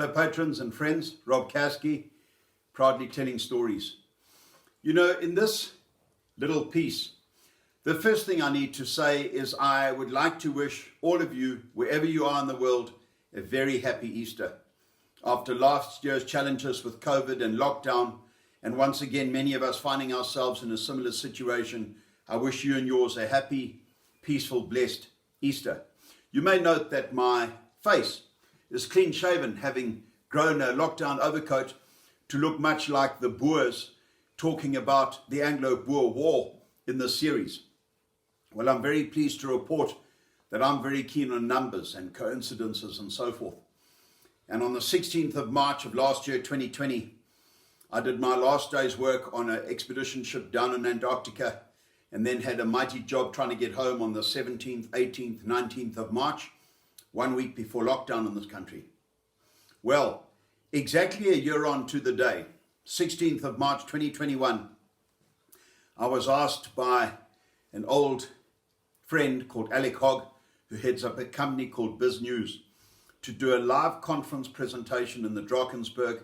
Hello patrons and friends, Rob Caskie, proudly telling stories. You know, in this little piece, the first thing I need to say is I would like to wish all of you, wherever you are in the world, a very happy Easter. After last year's challenges with COVID and lockdown, and once again many of us finding ourselves in a similar situation, I wish you and yours a happy, peaceful, blessed Easter. You may note that my face is clean shaven, having grown a lockdown overcoat to look much like the Boers talking about the Anglo-Zulu War in this series. Well, I'm very pleased to report that I'm very keen on numbers and coincidences and so forth. And on the 16th of March of last year, 2020, I did my last day's work on an expedition ship down in Antarctica, and then had a mighty job trying to get home on the 17th, 18th, 19th of March, 1 week before lockdown in this country. Well, exactly a year on to the day, 16th of March 2021, I was asked by an old friend called Alec Hogg, who heads up a company called Biz News, to do a live conference presentation in the Drakensberg.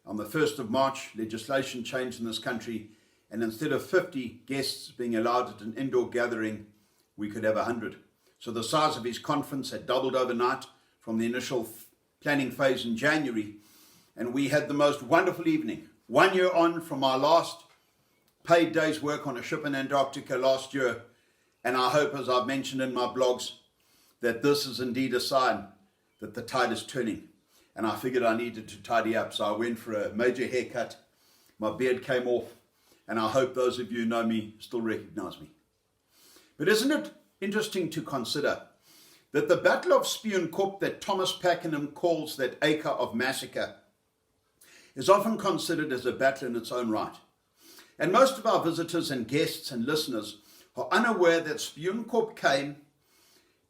On the 1st of March, legislation changed in this country, and instead of 50 guests being allowed at an indoor gathering, we could have 100. So the size of his conference had doubled overnight from the initial planning phase in January, and we had the most wonderful evening. 1 year on from our last paid day's work on a ship in Antarctica last year, and I hope, as I've mentioned in my blogs, that this is indeed a sign that the tide is turning. And I figured I needed to tidy up, so I went for a major haircut. My beard came off, and I hope those of you who know me still recognize me. But isn't it interesting to consider that the Battle of Spioenkop, that Thomas Pakenham calls that acre of massacre, is often considered as a battle in its own right. And most of our visitors and guests and listeners are unaware that Spioenkop came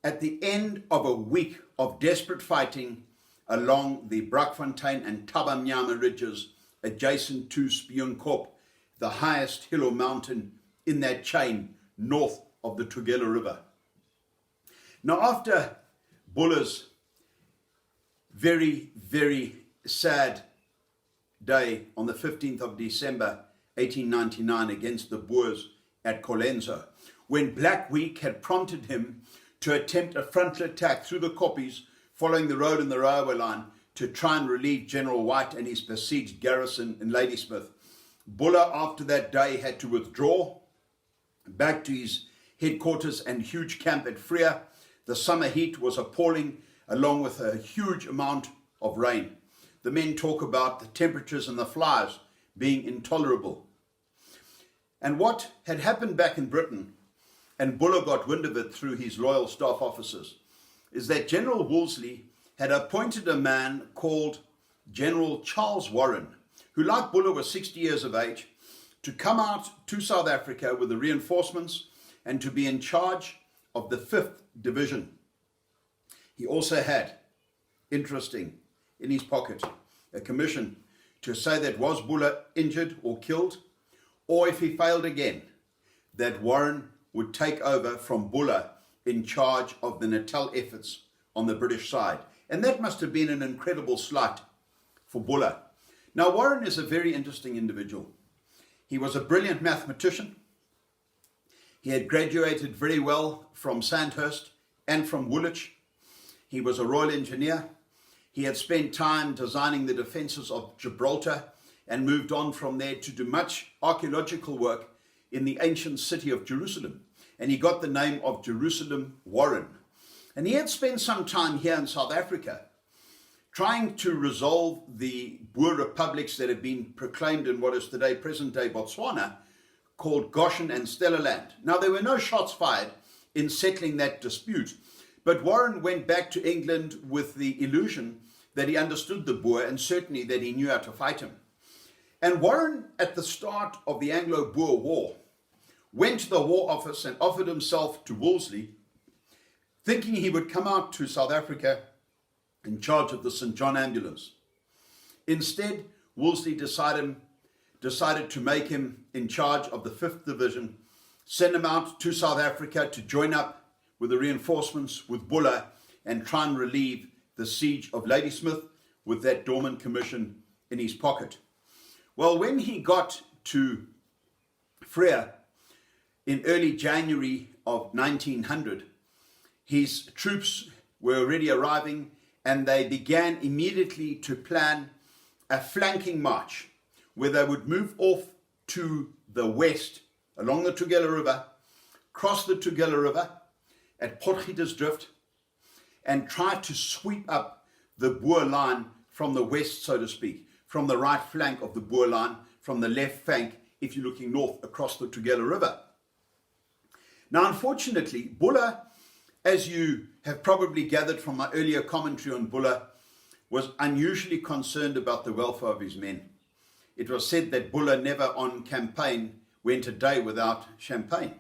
at the end of a week of desperate fighting along the Brakfontein and Tabamnyama ridges adjacent to Spioenkop, the highest hill or mountain in that chain north of the Tugela River. Now, after Buller's very, very sad day on the 15th of December 1899 against the Boers at Colenso, when Black Week had prompted him to attempt a frontal attack through the koppies following the road and the railway line to try and relieve General White and his besieged garrison in Ladysmith, Buller after that day had to withdraw back to his headquarters and huge camp at Freya. The summer heat was appalling, along with a huge amount of rain. The men talk about the temperatures and the flies being intolerable. And what had happened back in Britain, and Buller got wind of it through his loyal staff officers, is that General Wolseley had appointed a man called General Charles Warren, who, like Buller, was 60 years of age, to come out to South Africa with the reinforcements and to be in charge of the 5th Division. He also had, interesting, in his pocket, a commission to say that was Buller injured or killed, or if he failed again, that Warren would take over from Buller in charge of the Natal efforts on the British side. And that must have been an incredible slight for Buller. Now, Warren is a very interesting individual. He was a brilliant mathematician. He had graduated very well from Sandhurst and from Woolwich. He was a Royal Engineer. He had spent time designing the defences of Gibraltar and moved on from there to do much archaeological work in the ancient city of Jerusalem. And he got the name of Jerusalem Warren. And he had spent some time here in South Africa trying to resolve the Boer republics that have been proclaimed in what is today present-day Botswana, called Goshen and Stellaland. Now, there were no shots fired in settling that dispute, but Warren went back to England with the illusion that he understood the Boer and certainly that he knew how to fight him. And Warren, at the start of the Anglo-Zulu War, went to the War Office and offered himself to Wolseley, thinking he would come out to South Africa in charge of the St. John Ambulance. Instead, Wolseley decided to make him in charge of the 5th Division, send him out to South Africa to join up with the reinforcements with Buller and try and relieve the siege of Ladysmith, with that dormant commission in his pocket. Well, when he got to Freya in early January of 1900, his troops were already arriving, and they began immediately to plan a flanking march where they would move off to the west along the Tugela River, cross the Tugela River at Potgietersdrift, and try to sweep up the Boer line from the west, so to speak, from the right flank of the Boer line, from the left flank, if you're looking north across the Tugela River. Now, unfortunately, Buller, as you have probably gathered from my earlier commentary on Buller, was unusually concerned about the welfare of his men. It was said that Buller never on campaign went a day without champagne.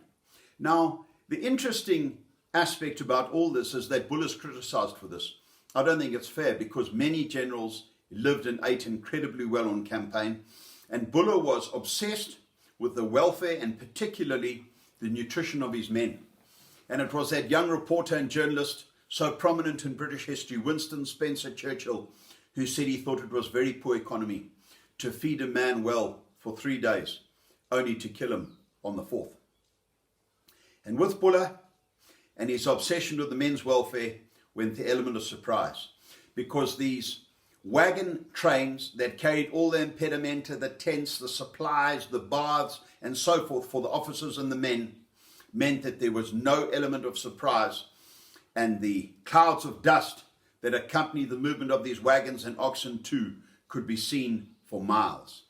Now, the interesting aspect about all this is that Buller's criticized for this. I don't think it's fair, because many generals lived and ate incredibly well on campaign, and Buller was obsessed with the welfare and particularly the nutrition of his men. And it was that young reporter and journalist, so prominent in British history, Winston Spencer Churchill, who said he thought it was very poor economy to feed a man well for 3 days, only to kill him on the 4th. And with Buller and his obsession with the men's welfare went the element of surprise, because these wagon trains that carried all the impedimenta, the tents, the supplies, the baths, and so forth for the officers and the men, meant that there was no element of surprise, and the clouds of dust that accompanied the movement of these wagons and oxen too could be seen for miles.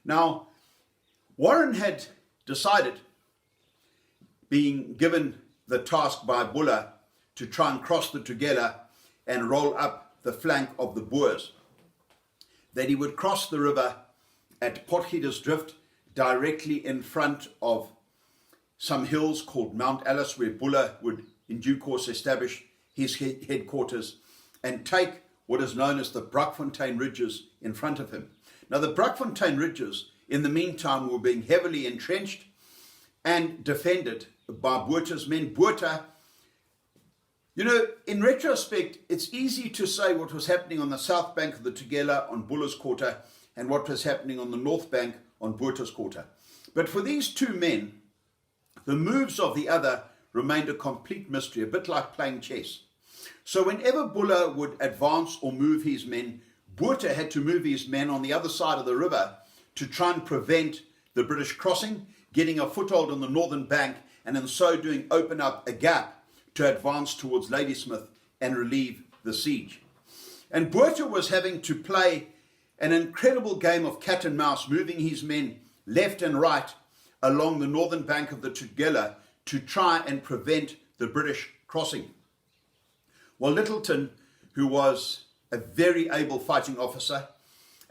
Now, Warren had decided, being given the task by Buller to try and cross the Tugela and roll up the flank of the Boers, that he would cross the river at Potgietersdrift directly in front of some hills called Mount Alice, where Buller would in due course establish his headquarters, and take what is known as the Brakfontein Ridges in front of him. Now, the Brakfontein Ridges, in the meantime, were being heavily entrenched and defended by Botha's men. Botha, you know, in retrospect, it's easy to say what was happening on the south bank of the Tugela on Buller's quarter and what was happening on the north bank on Botha's quarter. But for these two men, the moves of the other remained a complete mystery, a bit like playing chess. So whenever Buller would advance or move his men, Botha had to move his men on the other side of the river to try and prevent the British crossing, getting a foothold on the northern bank, and in so doing open up a gap to advance towards Ladysmith and relieve the siege. And Botha was having to play an incredible game of cat and mouse, moving his men left and right along the northern bank of the Tugela to try and prevent the British crossing. Well, Littleton, who was a very able fighting officer,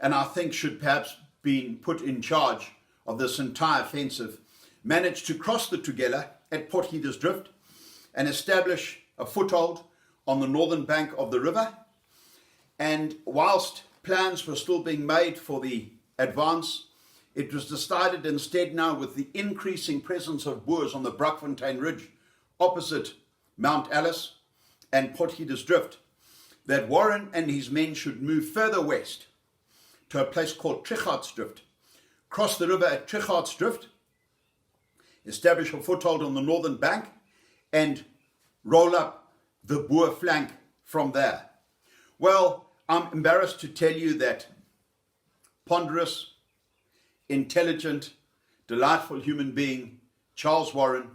and I think should perhaps been put in charge of this entire offensive, managed to cross the Tugela at Potgietersdrift and establish a foothold on the northern bank of the river. And whilst plans were still being made for the advance, it was decided instead, now with the increasing presence of Boers on the Brakfontein Ridge opposite Mount Alice and Potgietersdrift, that Warren and his men should move further west to a place called Trichardsdrift, cross the river at Trichardsdrift, establish a foothold on the northern bank, and roll up the Boer flank from there. Well, I'm embarrassed to tell you that ponderous, intelligent, delightful human being, Charles Warren,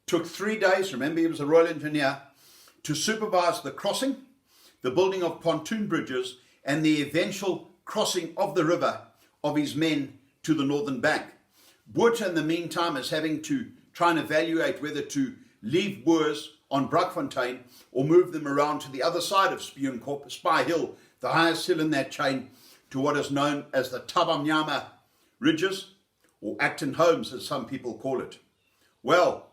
took 3 days, remember he was a Royal Engineer, to supervise the crossing, the building of pontoon bridges, and the eventual crossing of the river of his men to the northern bank. Botha, in the meantime, is having to try and evaluate whether to leave Boers on Brakfontein or move them around to the other side of Spioenkop, Spy Hill, the highest hill in that chain, to what is known as the Tabamnyama Ridges, or Acton Holmes, as some people call it. Well,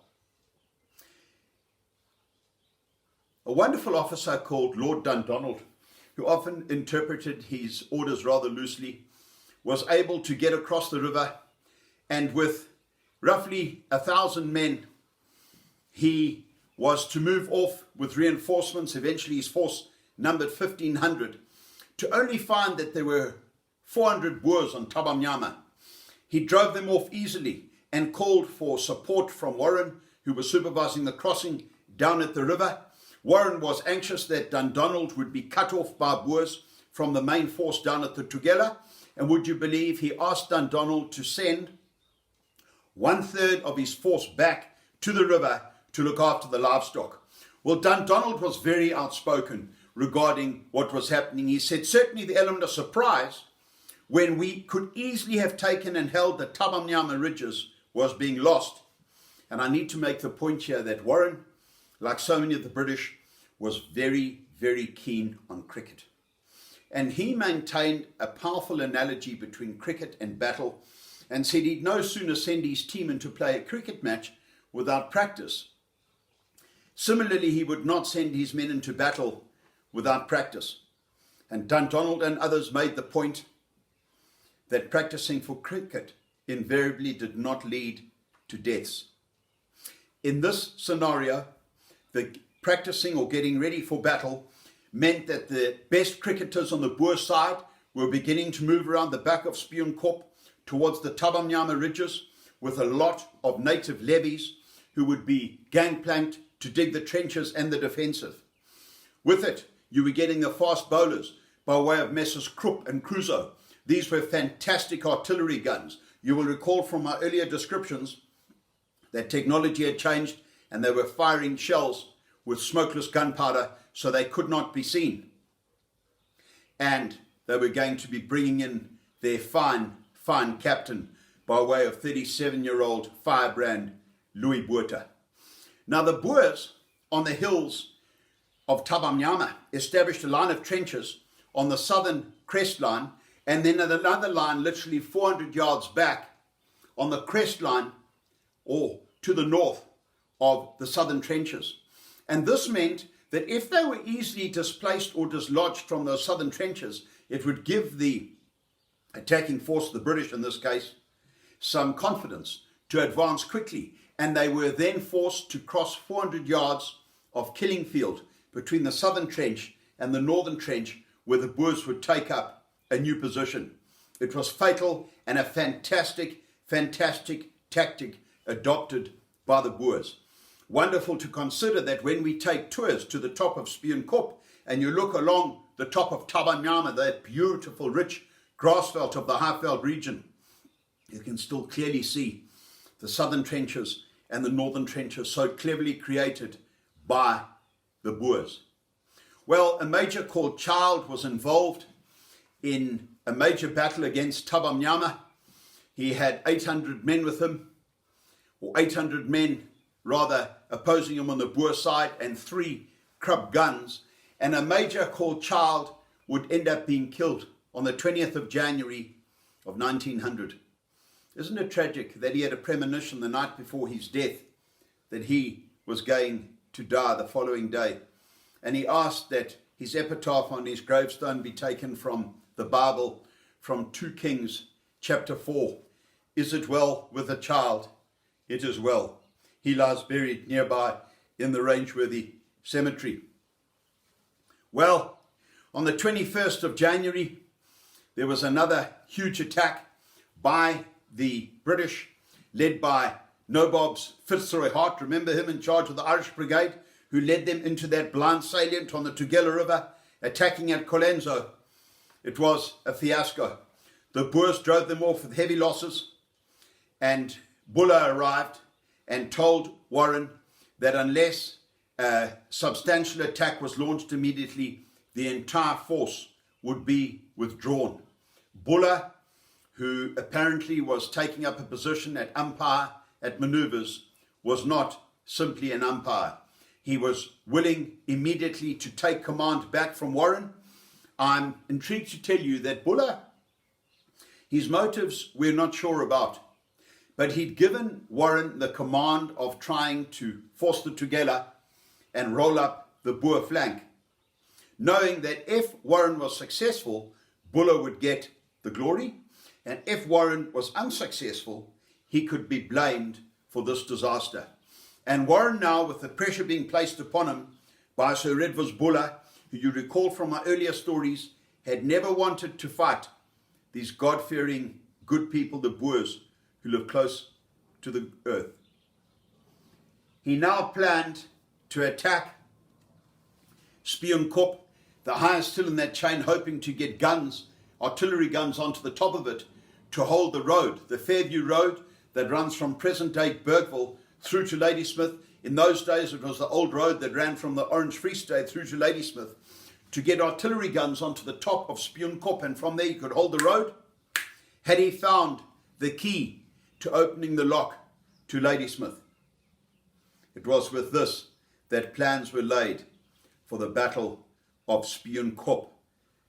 a wonderful officer called Lord Dundonald, who often interpreted his orders rather loosely, was able to get across the river, and with roughly 1,000 men, he was to move off with reinforcements. Eventually his force numbered 1,500 to only find that there were 400 Boers on Tabamnyama. He drove them off easily and called for support from Warren, who was supervising the crossing down at the river. Warren was anxious that Dundonald would be cut off by Boers from the main force down at the Tugela, and would you believe he asked Dundonald to send 1/3 of his force back to the river to look after the livestock. Well, Dundonald was very outspoken regarding what was happening. He said, certainly the element of surprise when we could easily have taken and held the Tabamnyama ridges was being lost. And I need to make the point here that Warren, like so many of the British, was very, very keen on cricket. And he maintained a powerful analogy between cricket and battle and said he'd no sooner send his team in to play a cricket match without practice. Similarly, he would not send his men into battle without practice. And Dundonald and others made the point that practicing for cricket invariably did not lead to deaths. In this scenario, the practicing or getting ready for battle meant that the best cricketers on the Boer side were beginning to move around the back of Spioenkop towards the Tabamnyama ridges with a lot of native levies who would be gangplanked to dig the trenches and the defensive. With it, you were getting the fast bowlers by way of Messrs. Krupp and Crusoe. These were fantastic artillery guns. You will recall from my earlier descriptions that technology had changed and they were firing shells with smokeless gunpowder so they could not be seen. And they were going to be bringing in their fine captain by way of 37-year-old firebrand Louis Botha. Now the Boers on the hills of Tabamnyama established a line of trenches on the southern crest line, and then another line literally 400 yards back on the crest line or to the north of the southern trenches. And this meant that if they were easily displaced or dislodged from those southern trenches, it would give the attacking force, the British in this case, some confidence to advance quickly. And they were then forced to cross 400 yards of killing field between the southern trench and the northern trench, where the Boers would take up a new position. It was fatal and a fantastic tactic adopted by the Boers. Wonderful to consider that when we take tours to the top of Spioenkop and you look along the top of Tabamnyama, that beautiful rich grassveld of the Highveld region, you can still clearly see the southern trenches and the northern trenches so cleverly created by the Boers. Well, a major called Child was involved in a major battle against Tabamnyama. He had 800 men with him, or 800 men rather opposing him on the Boer side, and 3 Krupp guns. And a major called Child would end up being killed on the 20th of January of 1900. Isn't it tragic that he had a premonition the night before his death that he was going to die the following day? And he asked that his epitaph on his gravestone be taken from the Bible, from 2 Kings chapter 4. Is it well with the child? It is well. He lies buried nearby in the Rangeworthy Cemetery. Well, on the 21st of January, there was another huge attack by the British, led by Nobob's Fitzroy Hart. Remember him, in charge of the Irish Brigade, who led them into that blind salient on the Tugela River, attacking at Colenso. It was a fiasco. The Boers drove them off with heavy losses, and Buller arrived and told Warren that unless a substantial attack was launched immediately, the entire force would be withdrawn. Buller, who apparently was taking up a position at umpire at maneuvers, was not simply an umpire. He was willing immediately to take command back from Warren. I'm intrigued to tell you that Buller, his motives we're not sure about, but he'd given Warren the command of trying to force the Tugela and roll up the Boer flank, knowing that if Warren was successful, Buller would get the glory, and if Warren was unsuccessful, he could be blamed for this disaster. And Warren now, with the pressure being placed upon him by Sir Redvers Buller, who you recall from my earlier stories, had never wanted to fight these God-fearing, good people, the Boers, who live close to the earth. He now planned to attack Spioenkop, the highest hill in that chain, hoping to get guns, artillery guns, onto the top of it to hold the road, the Fairview Road that runs from present-day Bergville through to Ladysmith. In those days, it was the old road that ran from the Orange Free State through to Ladysmith, to get artillery guns onto the top of Spioenkop, and from there he could hold the road. Had he found the key to opening the lock to Ladysmith? It was with this that plans were laid for the Battle of Spioenkop,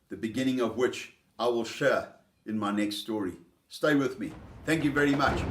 the beginning of which I will share in my next story. Stay with me. Thank you very much.